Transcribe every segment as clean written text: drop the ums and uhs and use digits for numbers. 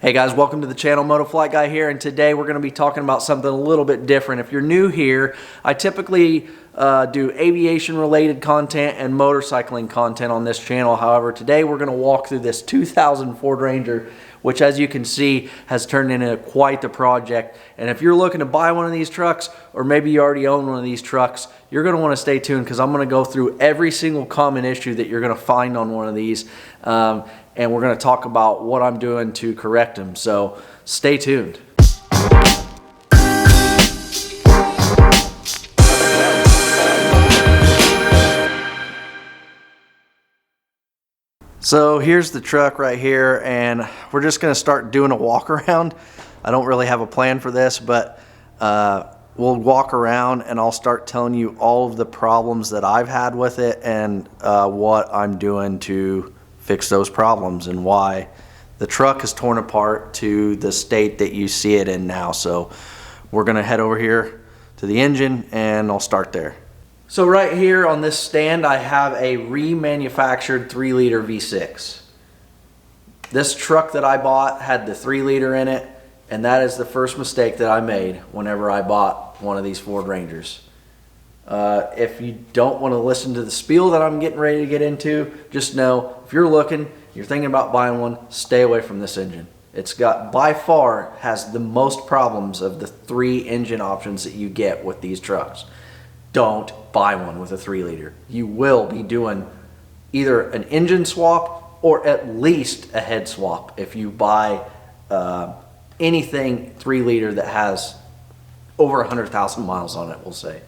Hey guys, welcome to the channel. Motoflight Guy here, and today we're going to be talking about something a little bit different. If you're new here, I typically do aviation related content and motorcycling content on this channel. However, today we're going to walk through this 2000 Ford Ranger, which as you can see has turned into quite the project. And if you're looking to buy one of these trucks, or maybe you already own one of these trucks, you're going to want to stay tuned because I'm going to go through every single common issue that you're going to find on one of these. And we're going to talk about what I'm doing to correct them. So stay tuned. So here's the truck right here, and we're just going to start doing a walk around. I don't really have a plan for this, but we'll walk around and I'll start telling you all of the problems that I've had with it and what I'm doing to fix those problems and why the truck is torn apart to the state that you see it in now. So we're going to head over here to the engine and I'll start there. So right here on this stand I have a remanufactured 3-liter V6. This truck that I bought had the 3-liter in it, and that is the first mistake that I made whenever I bought one of these Ford Rangers. If you don't want to listen to the spiel that I'm getting ready to get into, just know if you're thinking about buying one, stay away from this engine. It's got, by far, has the most problems of the 3 engine options that you get with these trucks. Don't buy one with a 3-liter. You will be doing either an engine swap or at least a head swap if you buy anything 3-liter that has over 100,000 miles on it, we'll say.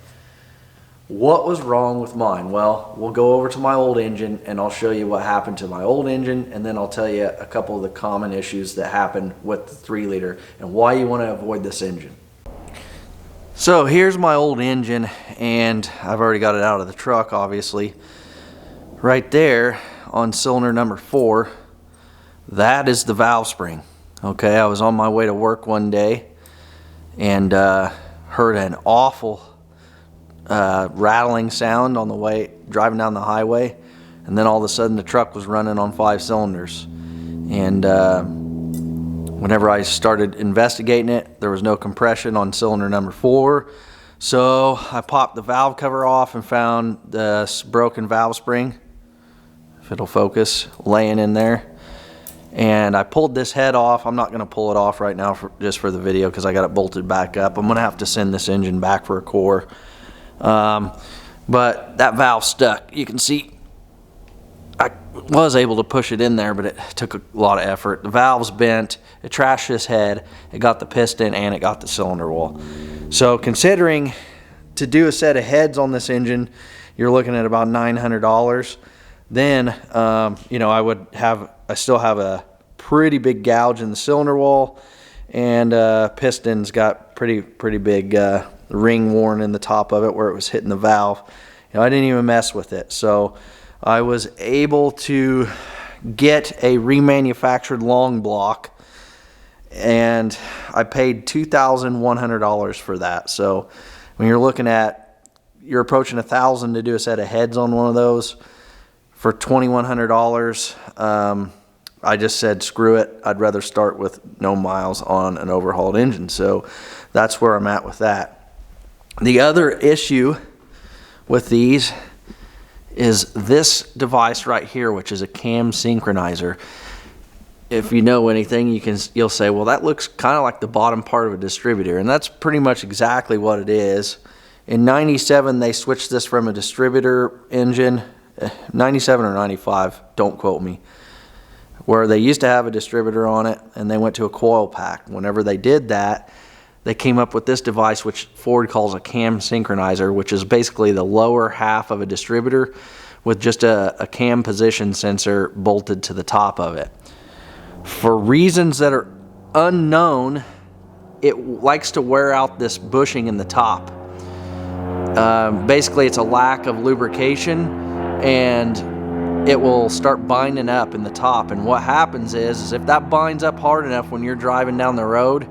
What was wrong with mine? Well, we'll go over to my old engine and I'll show you what happened to my old engine, and then I'll tell you a couple of the common issues that happen with the 3-liter and why you want to avoid this engine. So here's my old engine, and I've already got it out of the truck, obviously. Right there on cylinder number 4, that is the valve spring. Okay, I was on my way to work one day and heard an awful rattling sound on the way driving down the highway, and then all of a sudden the truck was running on 5 cylinders. And whenever I started investigating it, there was no compression on cylinder number 4, so I popped the valve cover off and found this broken valve spring, if it'll focus, laying in there. And I pulled this head off. I'm not going to pull it off right now just for the video because I got it bolted back up. I'm going to have to send this engine back for a core. But that valve stuck. You can see I was able to push it in there, but it took a lot of effort. The valve's bent. It trashed this head. It got the piston and it got the cylinder wall. So considering to do a set of heads on this engine, you're looking at about $900. Then you know, I still have a pretty big gouge in the cylinder wall, and piston's got pretty big ring worn in the top of it where it was hitting the valve. You know, I didn't even mess with it. So I was able to get a remanufactured long block, and I paid $2,100 for that. So when you're looking at, you're approaching $1,000 to do a set of heads on one of those for $2,100. I just said screw it, I'd rather start with no miles on an overhauled engine. So that's where I'm at with that. The other issue with these is this device right here, which is a cam synchronizer. If you know anything, you'll say, well, that looks kind of like the bottom part of a distributor, and that's pretty much exactly what it is. In 97 they switched this from a distributor engine, 97 or 95, don't quote me, where they used to have a distributor on it and they went to a coil pack. Whenever they did that, they came up with this device which Ford calls a cam synchronizer, which is basically the lower half of a distributor with just a cam position sensor bolted to the top of it. For reasons that are unknown, it likes to wear out this bushing in the top. Basically it's a lack of lubrication, and it will start binding up in the top. And what happens is if that binds up hard enough when you're driving down the road,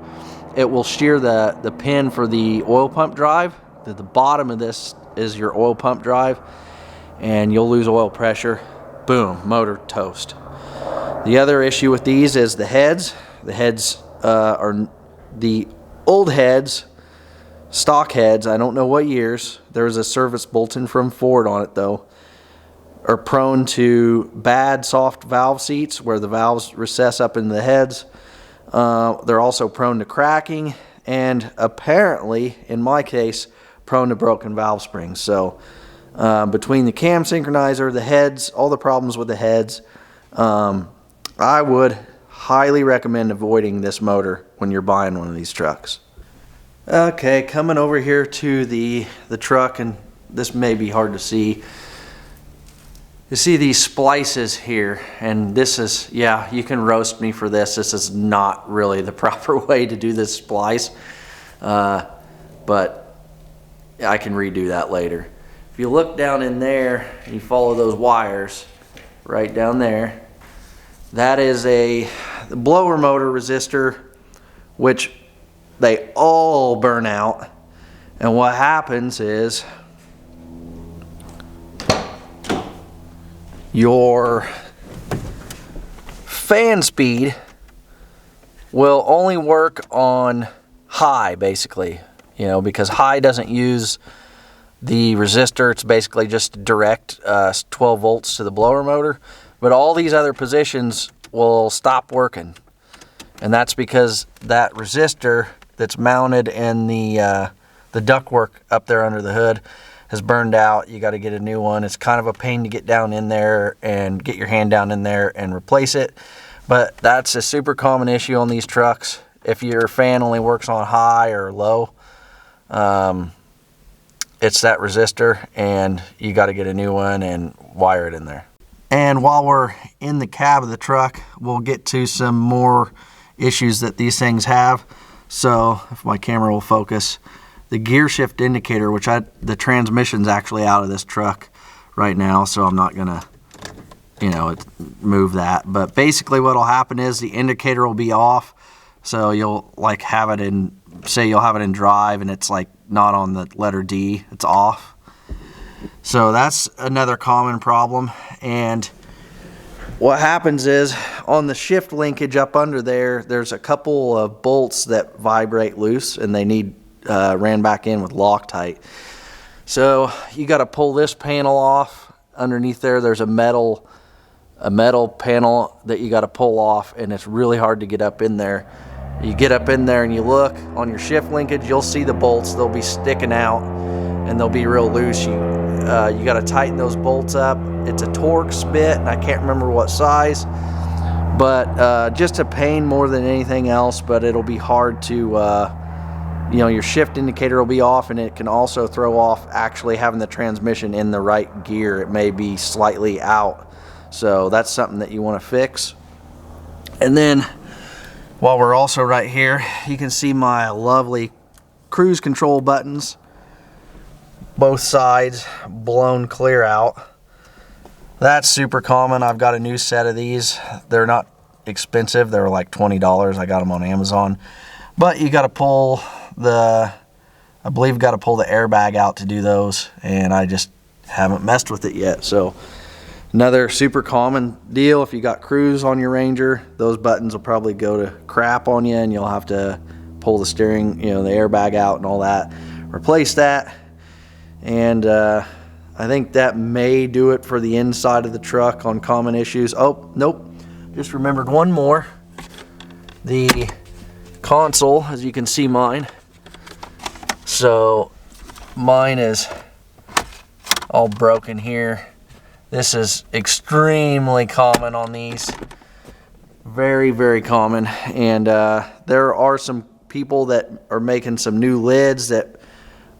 it will shear the pin for the oil pump drive. At the bottom of this is your oil pump drive, and you'll lose oil pressure. Boom, motor toast. The other issue with these is the heads. The heads are the old heads, stock heads. I don't know what years. There was a service bulletin from Ford on it though. Are prone to bad soft valve seats where the valves recess up into the heads. They're also prone to cracking, and apparently, in my case, prone to broken valve springs. So between the cam synchronizer, the heads, all the problems with the heads, I would highly recommend avoiding this motor when you're buying one of these trucks. Okay, coming over here to the truck, and this may be hard to see. You see these splices here, and this is, yeah, you can roast me for this. This is not really the proper way to do this splice, but I can redo that later. If you look down in there and you follow those wires right down there, that is a blower motor resistor, which they all burn out. And what happens is your fan speed will only work on high, basically, you know, because high doesn't use the resistor. It's basically just direct 12 volts to the blower motor, but all these other positions will stop working, and that's because that resistor that's mounted in the ductwork up there under the hood has burned out. You got to get a new one. It's kind of a pain to get down in there and get your hand down in there and replace it, but that's a super common issue on these trucks. If your fan only works on high or low, it's that resistor, and you got to get a new one and wire it in there. And while we're in the cab of the truck, we'll get to some more issues that these things have. So if my camera will focus, the gear shift indicator, which the transmission's actually out of this truck right now, so I'm not gonna, you know, move that. But basically what'll happen is the indicator will be off. So you'll like have it in, say you'll have it in drive and it's like not on the letter D, it's off. So that's another common problem. And what happens is on the shift linkage up under there, there's a couple of bolts that vibrate loose and they need ran back in with Loctite. So you got to pull this panel off. Underneath there, there's a metal panel that you got to pull off, and it's really hard to get up in there. You get up in there and you look on your shift linkage, you'll see the bolts. They'll be sticking out and they'll be real loose. You got to tighten those bolts up. It's a Torx bit, and I can't remember what size, but just a pain more than anything else. But it'll be hard to, you know, your shift indicator will be off, and it can also throw off actually having the transmission in the right gear. It may be slightly out, so that's something that you want to fix. And then while we're also right here, you can see my lovely cruise control buttons, both sides blown clear out. That's super common. I've got a new set of these. They're not expensive. They're like $20. I got them on Amazon. But you got to pull I believe got to pull the airbag out to do those, and I just haven't messed with it yet. So another super common deal. If you got cruise on your Ranger, those buttons will probably go to crap on you, and you'll have to pull the steering, you know, the airbag out and all that, replace that. And I think that may do it for the inside of the truck on common issues. Oh, nope, just remembered one more. The console, as you can see mine. So mine is all broken here. This is extremely common on these. Very, very common. And there are some people that are making some new lids that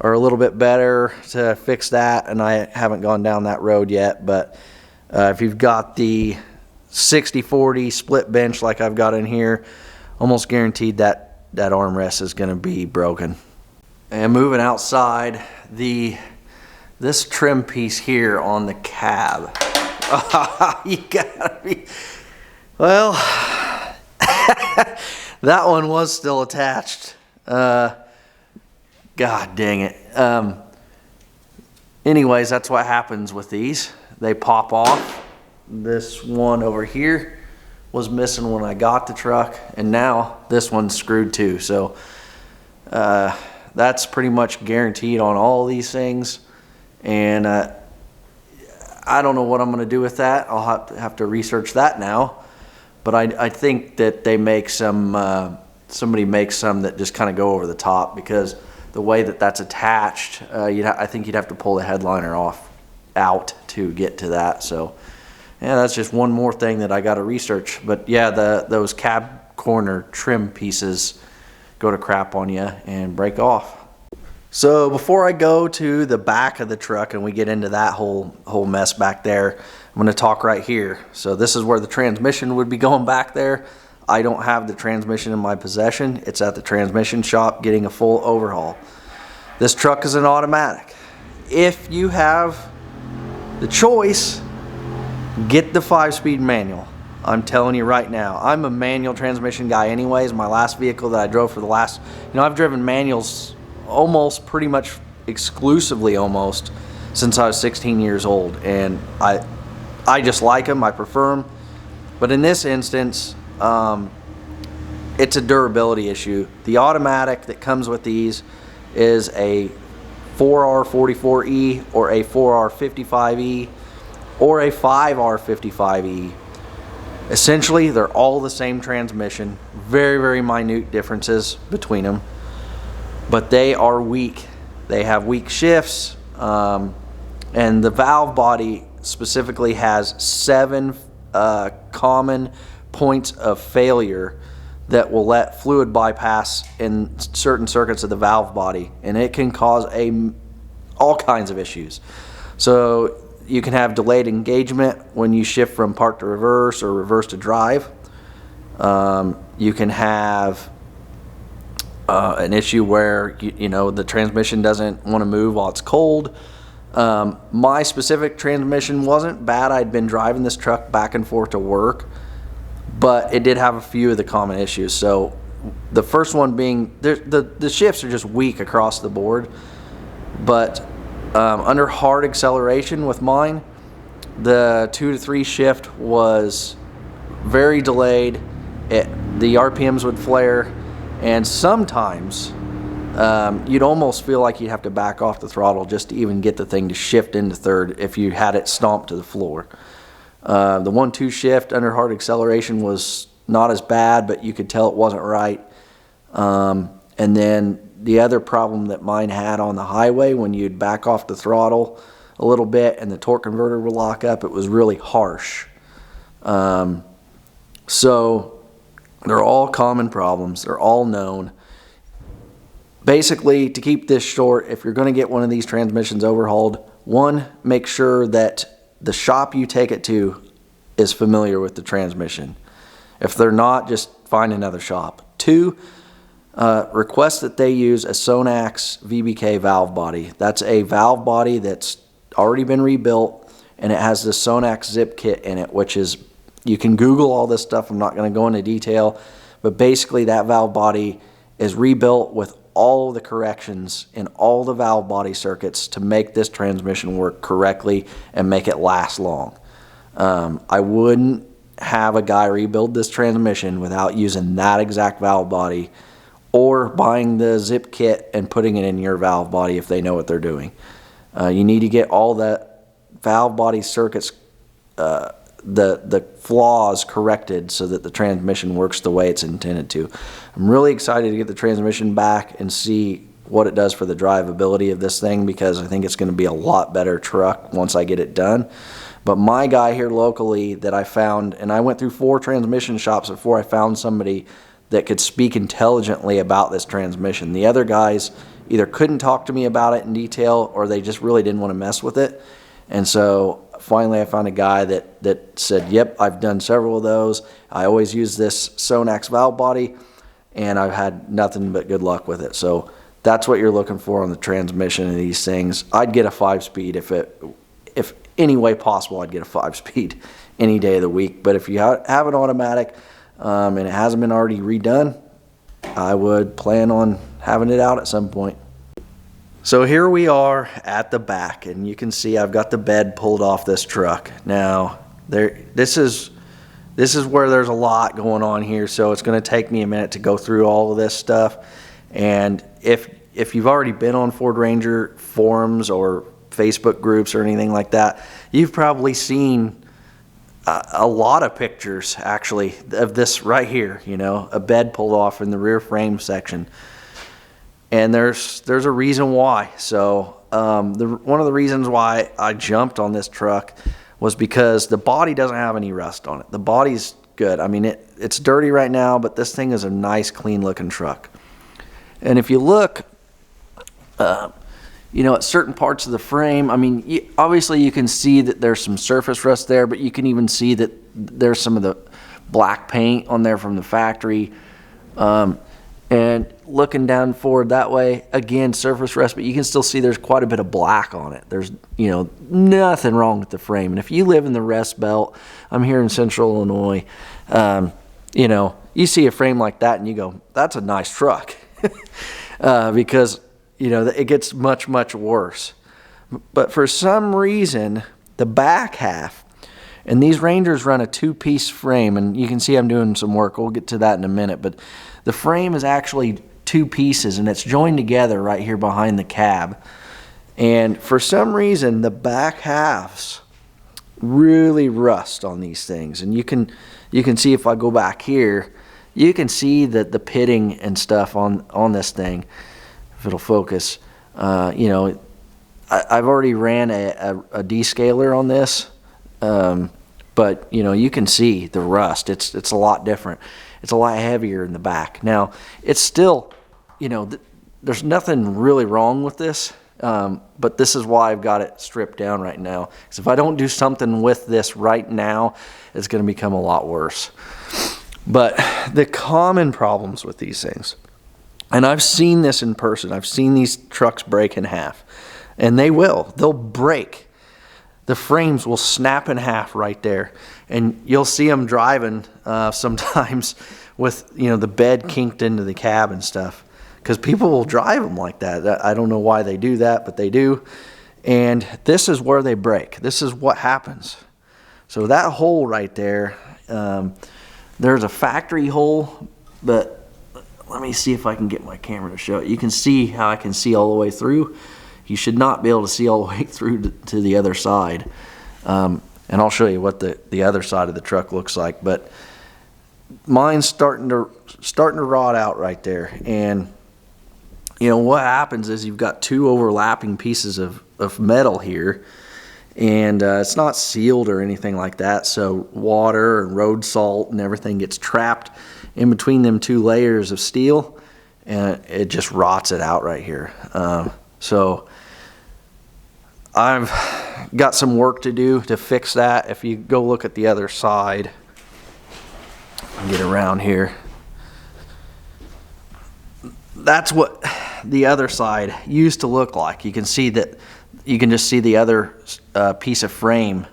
are a little bit better to fix that, and I haven't gone down that road yet. But if you've got the 60-40 split bench like I've got in here, almost guaranteed that armrest is going to be broken. And moving outside, this trim piece here on the cab, you gotta be, well, that one was still attached. God dang it. Anyways, that's what happens with these. They pop off. This one over here was missing when I got the truck, and now this one's screwed too. So that's pretty much guaranteed on all these things. And I don't know what I'm going to do with that. I'll have to research that now. But I think that they make some, somebody makes some that just kind of go over the top, because the way that that's attached, I think you'd have to pull the headliner out to get to that. So yeah, that's just one more thing that I got to research. But yeah, those cab corner trim pieces go to crap on you and break off. So before I go to the back of the truck and we get into that whole mess back there, I'm going to talk right here. So this is where the transmission would be going back there. I don't have the transmission in my possession. It's at the transmission shop getting a full overhaul. This truck is an automatic. If you have the choice, get the 5-speed manual. I'm telling you right now, I'm a manual transmission guy anyways. My last vehicle that I drove for the last, I've driven manuals almost pretty much exclusively almost since I was 16 years old, and I just like them. I prefer them. But in this instance, it's a durability issue. The automatic that comes with these is a 4R44E or a 4R55E or a 5R55E. Essentially, they're all the same transmission. Very, very minute differences between them. But they are weak. They have weak shifts, and the valve body specifically has 7 common points of failure that will let fluid bypass in certain circuits of the valve body, and it can cause all kinds of issues. So you can have delayed engagement when you shift from park to reverse or reverse to drive. You can have an issue where the transmission doesn't want to move while it's cold. My specific transmission wasn't bad. I'd been driving this truck back and forth to work, but it did have a few of the common issues. So the first one being the shifts are just weak across the board, but under hard acceleration with mine, the 2 to 3 shift was very delayed. The RPMs would flare, and sometimes you'd almost feel like you'd have to back off the throttle just to even get the thing to shift into third if you had it stomped to the floor. The 1-2 shift under hard acceleration was not as bad, but you could tell it wasn't right. And then the other problem that mine had on the highway, when you'd back off the throttle a little bit and the torque converter would lock up, it was really harsh. So they're all common problems. They're all known. Basically, to keep this short, if you're going to get one of these transmissions overhauled, one, make sure that the shop you take it to is familiar with the transmission. If they're not, just find another shop. 2, request that they use a Sonax VBK valve body. That's a valve body that's already been rebuilt, and it has the Sonax zip kit in it, which is, you can Google all this stuff. I'm not going to go into detail, but basically that valve body is rebuilt with all the corrections in all the valve body circuits to make this transmission work correctly and make it last long. I wouldn't have a guy rebuild this transmission without using that exact valve body, or buying the zip kit and putting it in your valve body if they know what they're doing. You need to get all the valve body circuits, the flaws corrected so that the transmission works the way it's intended to. I'm really excited to get the transmission back and see what it does for the drivability of this thing, because I think it's going to be a lot better truck once I get it done. But my guy here locally that I found, and I went through 4 transmission shops before I found somebody that could speak intelligently about this transmission. The other guys either couldn't talk to me about it in detail, or they just really didn't want to mess with it. And so finally I found a guy that said, yep, I've done several of those. I always use this Sonax valve body, and I've had nothing but good luck with it. So that's what you're looking for on the transmission of these things. I'd get a 5-speed if any way possible. I'd get a 5-speed any day of the week. But if you have an automatic and it hasn't been already redone, I would plan on having it out at some point. So here we are at the back, and you can see I've got the bed pulled off this truck. Now, this is this is where there's a lot going on here, so it's going to take me a minute to go through all of this stuff. And if you've already been on Ford Ranger forums or Facebook groups or anything like that, you've probably seen a lot of pictures actually of this right here, you know, a bed pulled off in the rear frame section. And there's a reason why. So one of the reasons why I jumped on this truck was because the body doesn't have any rust on it. The body's good. I mean, it's dirty right now, but this thing is a nice, clean looking truck. And if you look, you know, at certain parts of the frame, I mean, obviously you can see that there's some surface rust there, but you can even see that there's some of the black paint on there from the factory. And looking down forward that way, again, surface rust, but you can still see there's quite a bit of black on it. There's, you know, nothing wrong with the frame. And if you live in the Rust Belt, I'm here in Central Illinois, you know, you see a frame like that and you go, that's a nice truck. Because, you know, it gets much, much worse. But for some reason, the back half, and these Rangers run a two-piece frame, and you can see I'm doing some work. We'll get to that in a minute, but the frame is actually two pieces, and it's joined together right here behind the cab. And for some reason, the back halves really rust on these things. And you can see, if I go back here, you can see that the pitting and stuff on this thing, if it'll focus, you know, I've already ran a descaler on this, but you know, you can see the rust. It's a lot different. It's a lot heavier in the back. Now, it's still, you know, there's nothing really wrong with this, but this is why I've got it stripped down right now. Because if I don't do something with this right now, it's going to become a lot worse. But the common problems with these things, and I've seen this in person, I've seen these trucks break in half, and they'll break. The frames will snap in half right there, and you'll see them driving sometimes with, you know, the bed kinked into the cab and stuff, because people will drive them like that. I don't know why they do that, but they do. And this is where they break. This is what happens. So that hole right there, there's a factory hole, but let me see if I can get my camera to show it. You can see how I can see all the way through. You should not be able to see all the way through to the other side. And I'll show you what the other side of the truck looks like. But mine's starting to rot out right there. And you know what happens is you've got two overlapping pieces of metal here, and it's not sealed or anything like that. So water and road salt and everything gets trapped in between them two layers of steel, and it just rots it out right here. So I've got some work to do to fix that. If you go look at the other side, get around here, that's what the other side used to look like. You can see that, you can just see the other piece of frame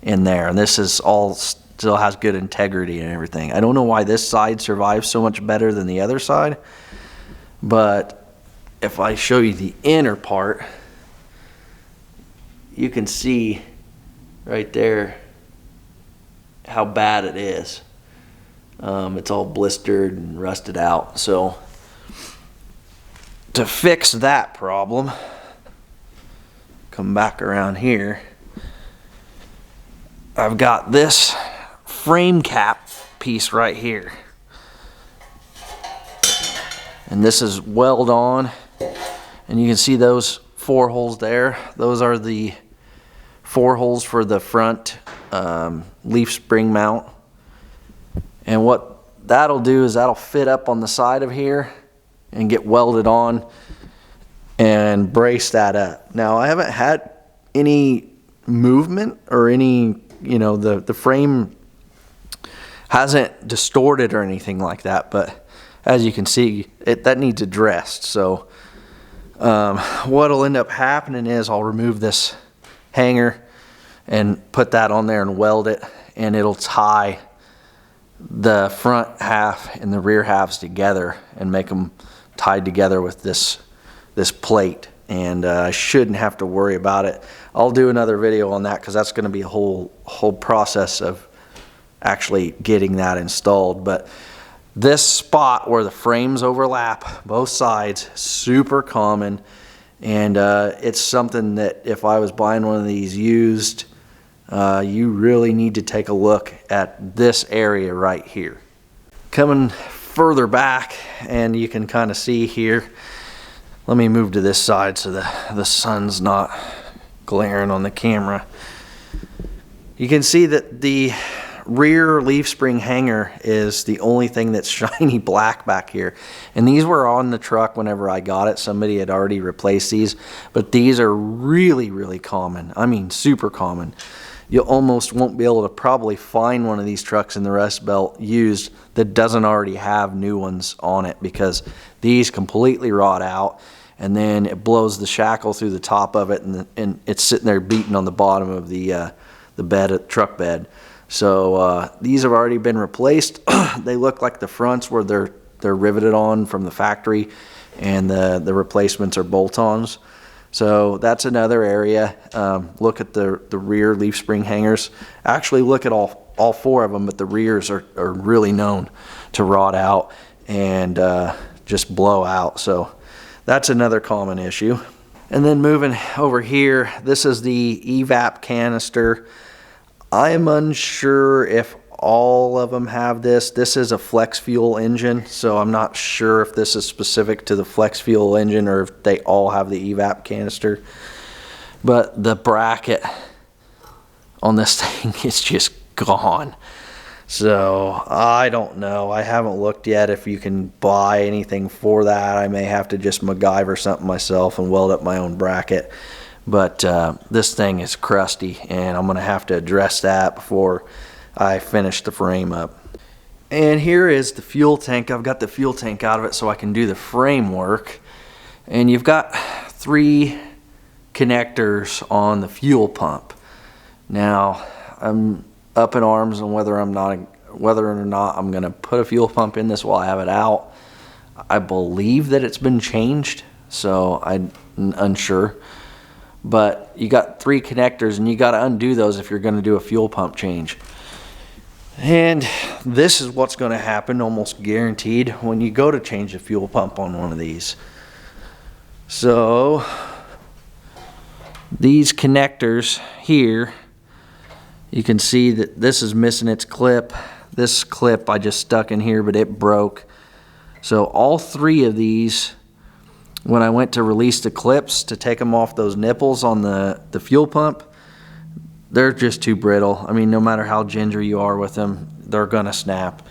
in there, and this is all still has good integrity and everything. I don't know why this side survives so much better than the other side, but if I show you the inner part, you can see right there how bad it is. It's all blistered and rusted out. So to fix that problem, come back around here, I've got this frame cap piece right here, and this is weld on, and you can see those 4 holes there. Those are the 4 holes for the front leaf spring mount. And what that'll do is that'll fit up on the side of here and get welded on and brace that up. Now, I haven't had any movement or any, you know, the frame hasn't distorted or anything like that, but as you can see, that needs addressed. So what'll end up happening is I'll remove this hanger and put that on there and weld it, and it'll tie the front half and the rear halves together and make them tied together with this plate, and I shouldn't have to worry about it. I'll do another video on that because that's going to be a whole process of actually getting that installed. But this spot where the frames overlap both sides, super common, and it's something that if I was buying one of these used, you really need to take a look at this area right here. Coming further back, and you can kind of see here, let me move to this side so the sun's not glaring on the camera. You can see that the rear leaf spring hanger is the only thing that's shiny black back here, and these were on the truck whenever I got it. Somebody had already replaced these, but these are really common. I mean, super common. You almost won't be able to probably find one of these trucks in the Rust Belt used that doesn't already have new ones on it, because these completely rot out, and then it blows the shackle through the top of it, and it's sitting there beating on the bottom of the bed, truck bed. So these have already been replaced. They look like the fronts where they're riveted on from the factory, and the replacements are bolt-ons. So that's another area. Look at the rear leaf spring hangers. Actually look at all four of them, but the rears are really known to rot out and just blow out. So that's another common issue. And then moving over here, this is the evap canister. I am unsure if all of them have this. This is a flex fuel engine, so I'm not sure if this is specific to the flex fuel engine or if they all have the evap canister. But the bracket on this thing is just gone. So I don't know. I haven't looked yet if you can buy anything for that. I may have to just MacGyver something myself and weld up my own bracket. But this thing is crusty, and I'm going to have to address that before I finish the frame up. And here is the fuel tank. I've got the fuel tank out of it so I can do the framework. And you've got 3 connectors on the fuel pump. Now I'm up in arms on whether or not I'm going to put a fuel pump in this while I have it out. I believe that it's been changed, so I'm unsure. But you got 3 connectors, and you got to undo those if you're going to do a fuel pump change. And this is what's going to happen, almost guaranteed, when you go to change the fuel pump on one of these. So these connectors here, you can see that this is missing its clip. This clip I just stuck in here, but it broke. So all 3 of these, when I went to release the clips to take them off those nipples on the fuel pump, they're just too brittle. I mean, no matter how ginger you are with them, they're gonna snap.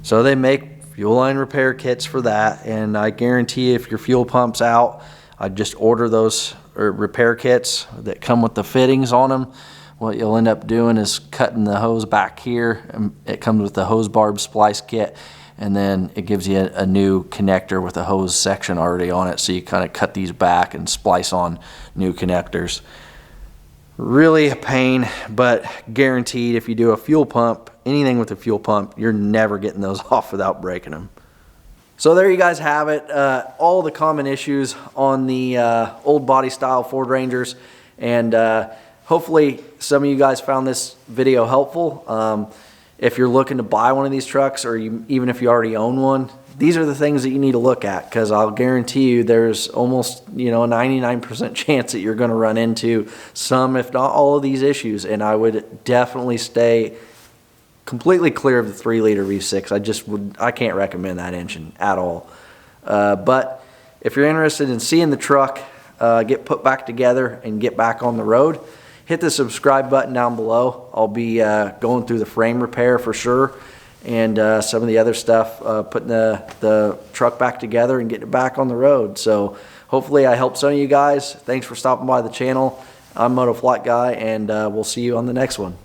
So they make fuel line repair kits for that, and I guarantee you if your fuel pump's out, I'd just order those repair kits that come with the fittings on them. What you'll end up doing is cutting the hose back here, and it comes with the hose barb splice kit, and then it gives you a new connector with a hose section already on it, so you kind of cut these back and splice on new connectors. Really a pain, but guaranteed if you do a fuel pump, anything with a fuel pump, you're never getting those off without breaking them. So there you guys have it, all the common issues on the old body style Ford Rangers, and hopefully some of you guys found this video helpful. If you're looking to buy one of these trucks, or even if you already own one, these are the things that you need to look at, because I'll guarantee you there's almost a 99% chance that you're going to run into some, if not all, of these issues. And I would definitely stay completely clear of the 3-liter V6. I can't recommend that engine at all. But if you're interested in seeing the truck get put back together and get back on the road, hit the subscribe button down below. I'll be going through the frame repair for sure, and some of the other stuff, putting the truck back together and getting it back on the road. So hopefully I helped some of you guys. Thanks for stopping by the channel. I'm Moto Flight Guy, and we'll see you on the next one.